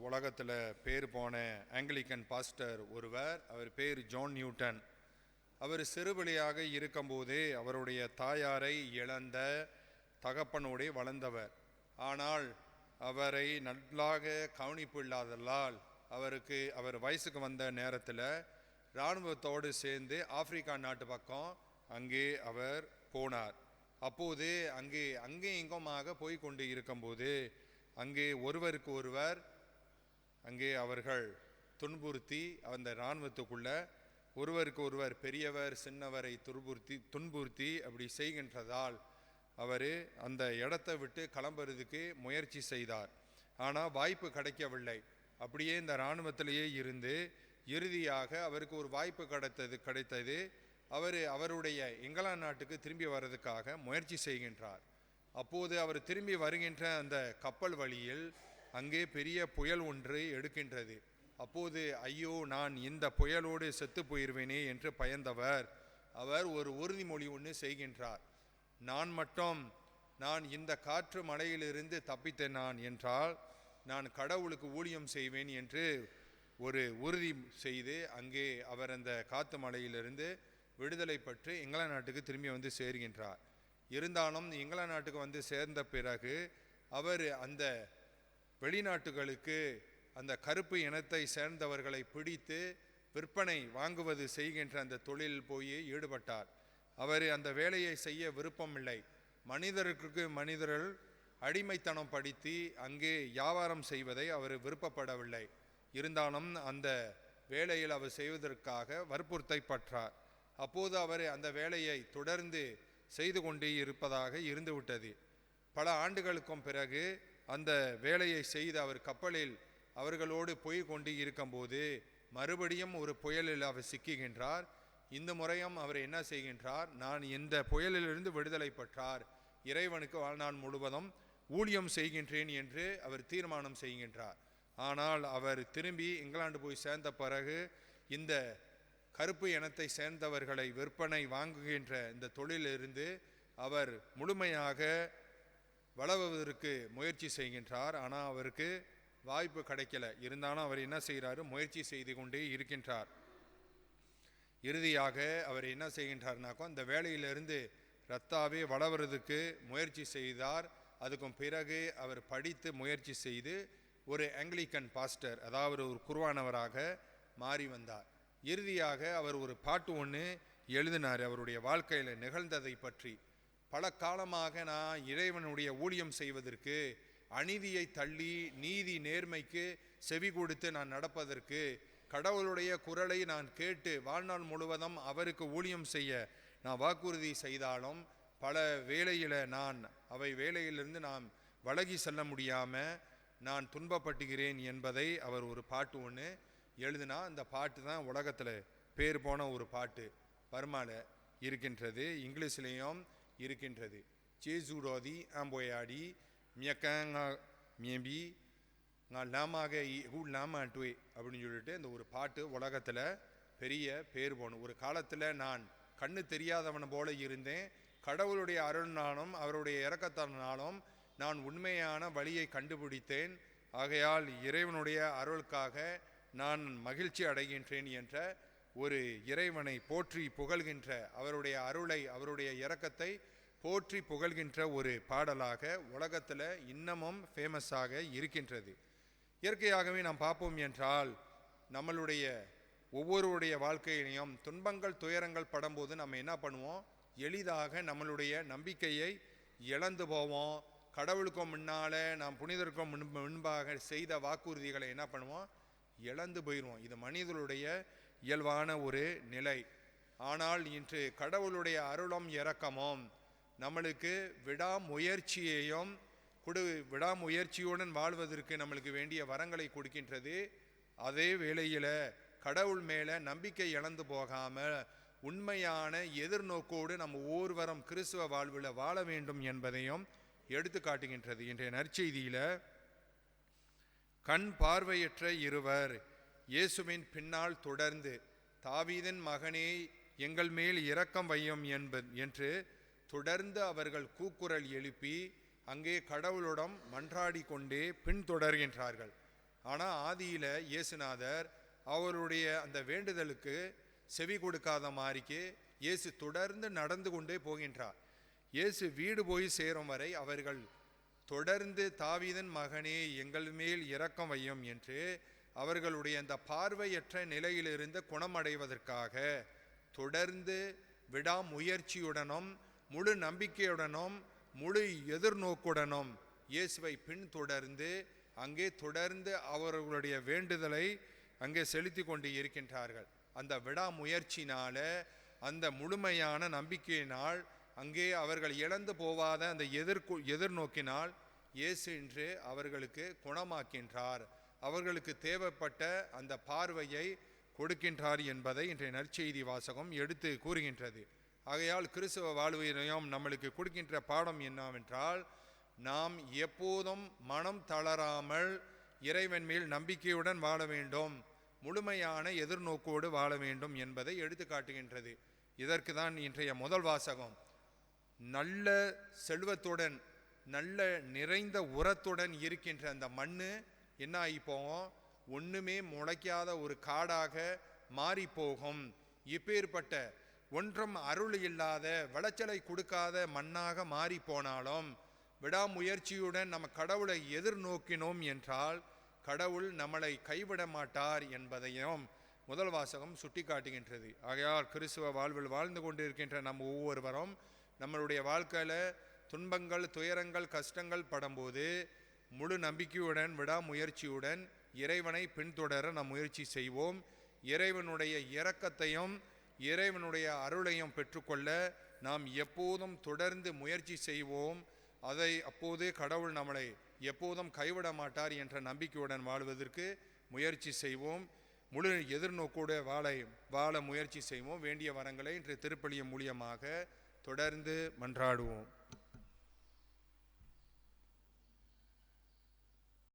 உலகத்தில் பேர் போன ஆங்கிலிக்கன் பாஸ்டர் ஒருவர், அவர் பேர் ஜான் நியூட்டன். அவர் சிறுபிள்ளையாக இருக்கும்போதே அவருடைய தாயாரை இழந்த தகப்பனோடே வளர்ந்தவர். ஆனால் அவரை நன்றாக கவனிப்பு இல்லாததால் அவர் வயசுக்கு வந்த நேரத்தில் இராணுவத்தோடு சேர்ந்து ஆப்பிரிக்கா நாட்டு பக்கம் அங்கே அவர் போனார். அப்போது அங்கே இங்குமாக போய் கொண்டு இருக்கும்போது அங்கே ஒருவருக்கு ஒருவர் அவர்கள் துன்புறுத்தி, அந்த இராணுவத்துக்குள்ள ஒருவருக்கு ஒருவர் பெரியவர் சின்னவரை துன்புறுத்தி அப்படி செய்கின்றதால் அவர் அந்த இடத்தை விட்டு கிளம்புறதுக்கு முயற்சி செய்தார். ஆனால் வாய்ப்பு கிடைக்கவில்லை. அப்படியே இந்த இராணுவத்திலேயே இருந்து இறுதியாக அவருக்கு ஒரு வாய்ப்பு கிடைத்தது. அவருடைய இங்கிலாந்து நாட்டுக்கு திரும்பி வர்றதுக்காக முயற்சி செய்கின்றார். அப்போது அவர் திரும்பி வருகின்ற அந்த கப்பல் வழியில் அங்கே பெரிய புயல் ஒன்று எடுக்கின்றது. அப்போது ஐயோ, நான் இந்த புயலோடு செத்து போயிடுவேனே என்று பயந்தவர் அவர் ஒரு உறுதிமொழி ஒன்று செய்கின்றார். நான் இந்த காற்று மழையிலிருந்து தப்பித்தேன் என்றால் நான் கடவுளுக்கு ஊழியம் செய்வேன் என்று ஒரு உறுதி செய்து அங்கே அவர் அந்த காற்று மழையிலிருந்து விடுதலை பெற்று இங்கிலாந்து நாட்டுக்கு திரும்பி சேர்கின்றார். இருந்தாலும் இங்கிலாந்து நாட்டுக்கு சேர்ந்த பிறகு அவர் அந்த வெளிநாட்டுகளுக்கு அந்த கருப்பு இனத்தை சேர்ந்தவர்களை பிடித்து விற்பனை வாங்குவது செய்கின்ற அந்த தொழிலில் போய் ஈடுபட்டார். அவர் அந்த வேலையை செய்ய விருப்பமில்லை. மனிதர்கள் அடிமைத்தனம் படுத்தி அங்கே வியாபாரம் செய்வதை அவர் விருப்பப்படவில்லை. இருந்தாலும் அந்த வேலையில் அவர் செய்வதற்காக வற்புறுத்தப்பட்டார். அப்போது அவர் அந்த வேலையை தொடர்ந்து செய்து கொண்டே இருப்பதாக இருந்துவிட்டது. பல ஆண்டுகளுக்கும் பிறகு அந்த வேலையை செய்து அவர் கப்பலில் அவர்களோடு போய் கொண்டு இருக்கும்போது மறுபடியும் ஒரு புயலில் அவர் சிக்குகின்றார். இந்த முறையும் அவர் என்ன செய்கின்றார், நான் இந்த புயலிலிருந்து விடுதலை பெற்றார், இறைவனுக்கு வாழ்நாள் முழுவதும் ஊழியம் செய்கின்றேன் என்று அவர் தீர்மானம் செய்கின்றார். ஆனால் அவர் திரும்பி இங்கிலாந்து போய் சேர்ந்த பிறகு இந்த கருப்பு இனத்தை சேர்ந்தவர்களை விற்பனை வாங்குகின்ற இந்த தொழிலிருந்து அவர் முழுமையாக வளர்வதற்கு முயற்சி செய்கின்றார். ஆனால் அவருக்கு வாய்ப்பு கிடைக்கல. இருந்தாலும் அவர் என்ன செய்கிறாரு, முயற்சி செய்து கொண்டே இருக்கின்றார். இறுதியாக அவர் என்ன செய்கின்றார்னாக்கோ, இந்த வேலையிலிருந்து ரத்தாவே வளர்வதற்கு முயற்சி செய்தார். அதுக்கும் பிறகு அவர் படித்து முயற்சி செய்து ஒரு ஆங்கிலிக்கன் பாஸ்டர், அதாவது ஒரு குருவானவராக மாறி வந்தார். இறுதியாக அவர் ஒரு பாட்டு ஒன்று எழுதினார் அவருடைய வாழ்க்கையில் நிகழ்ந்ததை பற்றி. பல காலமாக நான் இறைவனுடைய ஊழியம் செய்வதற்கு, அநீதியை தள்ளி நீதி நேர்மைக்கு செவி கொடுத்து நான் நடப்பதற்கு, கடவுளுடைய குரலை நான் கேட்டு வாழ்நாள் முழுவதும் அவருக்கு ஊழியம் செய்ய நான் வாக்குறுதி செய்தாலும் பல வேளையில் வேலையிலிருந்து நான் விலகி செல்ல முடியாமல் நான் துன்பப்பட்டுகிறேன் என்பதை அவர் ஒரு பாட்டு ஒன்று எழுதினா. அந்த பாட்டு தான் உலகத்தில் பேர் போன ஒரு பாட்டு. பர்மாவில் இருக்கின்றது, இங்கிலீஷ்லேயும் இருக்கின்றது. சேசூரோதி ஆம்போயாடி மியக்கங்க மியம்பி லாமாக லாமாட்டுவே அப்படின்னு சொல்லிட்டு இந்த ஒரு பாட்டு உலகத்தில் பெரிய பேர் போகணும். ஒரு காலத்தில் நான் கண்ணு தெரியாதவன் போல இருந்தேன். கடவுளுடைய அருள்னாலும் அவருடைய இரக்கத்தினாலும் நான் உண்மையான வழியை கண்டுபிடித்தேன். ஆகையால் இறைவனுடைய அருளுக்காக நான் மகிழ்ச்சி அடைகின்றேன் என்ற ஒரு இறைவனை போற்றி புகழ்கின்ற, அவருடைய அருளை அவருடைய இரக்கத்தை போற்றி புகழ்கின்ற ஒரு பாடலாக உலகத்தில் இன்னமும் ஃபேமஸாக இருக்கின்றது. இயற்கையாகவே நாம் பார்ப்போம் என்றால் நம்மளுடைய ஒவ்வொருடைய வாழ்க்கையிலையும் துன்பங்கள் துயரங்கள் படும்போது நம்ம என்ன பண்ணுவோம், எளிதாக நம்மளுடைய நம்பிக்கையை இழந்து போவோம். கடவுளுக்கும் முன்னால் நாம் புனிதருக்கும் முன்பாக செய்த வாக்குறுதிகளை என்ன பண்ணுவோம், இழந்து போயிடுவோம். இது மனிதனுடைய இயல்பான ஒரு நிலை. ஆனால் இன்று கடவுளுடைய அருளும் இரக்கமும் நம்மளுக்கு விடாமுயற்சியுடன் வாழ்வதற்கு நம்மளுக்கு வேண்டிய வரங்களை கொடுக்கின்றது. அதே வேளையில் கடவுள் மேலே நம்பிக்கை இழந்து போகாமல் உண்மையான எதிர்நோக்கோடு நம்ம ஒவ்வொருவரும் கிறிஸ்துவ வாழ்வில் வாழ வேண்டும் என்பதையும் எடுத்து காட்டுகின்றது. இன்றைய நற்செய்தியில் கண் பார்வையற்ற இருவர் இயேசுவின் பின்னால் தொடர்ந்து தாவீதின் மகனே எங்கள் மேல் இரக்கம் வையும் என்று தொடர்ந்து அவர்கள் கூக்குரல் எழுப்பி அங்கே கடவுளிடம் மன்றாடி கொண்டே பின்தொடர்கின்றார்கள். ஆனால் ஆதியில் இயேசுநாதர் அவருடைய அந்த வேண்டுதலுக்கு செவி கொடுக்காத மாதிரிக்கு இயேசு தொடர்ந்து நடந்து கொண்டே போகின்றார். இயேசு வீடு போய் சேரும் வரை அவர்கள் தொடர்ந்து தாவீதின் மகனே எங்கள் மேல் இரக்கம் வையும் என்று அவர்களுடைய அந்த பார்வையற்ற நிலையிலிருந்து குணமடைவதற்காக தொடர்ந்து விடாமுயற்சியுடனும் முழு நம்பிக்கையுடனும் முழு எதிர்நோக்குடனும் இயேசுவை பின்தொடர்ந்து அங்கே தொடர்ந்து அவர்களுடைய வேண்டுதலை அங்கே செலுத்தி கொண்டு இருக்கின்றார்கள். அந்த விடாமுயற்சினால, அந்த முழுமையான நம்பிக்கையினால், அங்கே அவர்கள் இழந்து போவாத அந்த எதிர்நோக்கினால் இயேசு இன்று அவர்களுக்கு குணமாக்கின்றார், அவர்களுக்கு தேவைப்பட்ட அந்த பார்வையை கொடுக்கின்றார் என்பதை இன்றைய நற்செய்தி வாசகம் எடுத்து கூறுகின்றது. ஆகையால் கிறிஸ்தவ வாழ்வினையும் நம்மளுக்கு கொடுக்கின்ற பாடம் என்னவென்றால், நாம் எப்போதும் மனம் தளராமல் இறைவன் மேல் நம்பிக்கையுடன் வாழ வேண்டும், முழுமையான எதிர்நோக்கோடு வாழ வேண்டும் என்பதை எடுத்து காட்டுகின்றது. இதற்கு தான் இன்றைய முதல் வாசகம். நல்ல செல்வத்துடன் நல்ல நிறைந்த உரத்துடன் இருக்கின்ற அந்த மண்ணு என்ன ஆகி போகும்? ஒன்றுமே முளைக்காத ஒரு காடாக மாறி போகும். இப்பேற்பட்ட ஒன்றும் அருள் இல்லாத விளைச்சலை கொடுக்காத மண்ணாக மாறி போனாலும் விடாமுயற்சியுடன் நம்ம கடவுளை எதிர்நோக்கினோம் என்றால் கடவுள் நம்மளை கைவிட மாட்டார் என்பதையும் முதல் வாசகம் சுட்டி காட்டுகின்றது. ஆகையால் கிறிஸ்துவ வாழ்வில் வாழ்ந்து கொண்டிருக்கின்ற நம் ஒவ்வொருவரும் நம்மளுடைய வாழ்க்கையில் துன்பங்கள், துயரங்கள், கஷ்டங்கள் படும்போது முழு நம்பிக்கையுடன் விடாமுயற்சியுடன் இறைவனை பின்தொடர நாம் முயற்சி செய்வோம். இறைவனுடைய இரக்கத்தையும் இறைவனுடைய அருளையும் பெற்றுக்கொள்ள நாம் எப்போதும் தொடர்ந்து முயற்சி செய்வோம். அதை அப்போதே கடவுள் நம்மளை எப்போதும் கைவிட மாட்டார் என்ற நம்பிக்கையுடன் வாழ்வதற்கு முயற்சி செய்வோம். முழு எதிர்நோக்கோடு வாழ முயற்சி செய்வோம். வேண்டிய வரங்களை இன்று திருப்பலியின் மூலியமாக தொடர்ந்து மன்றாடுவோம்.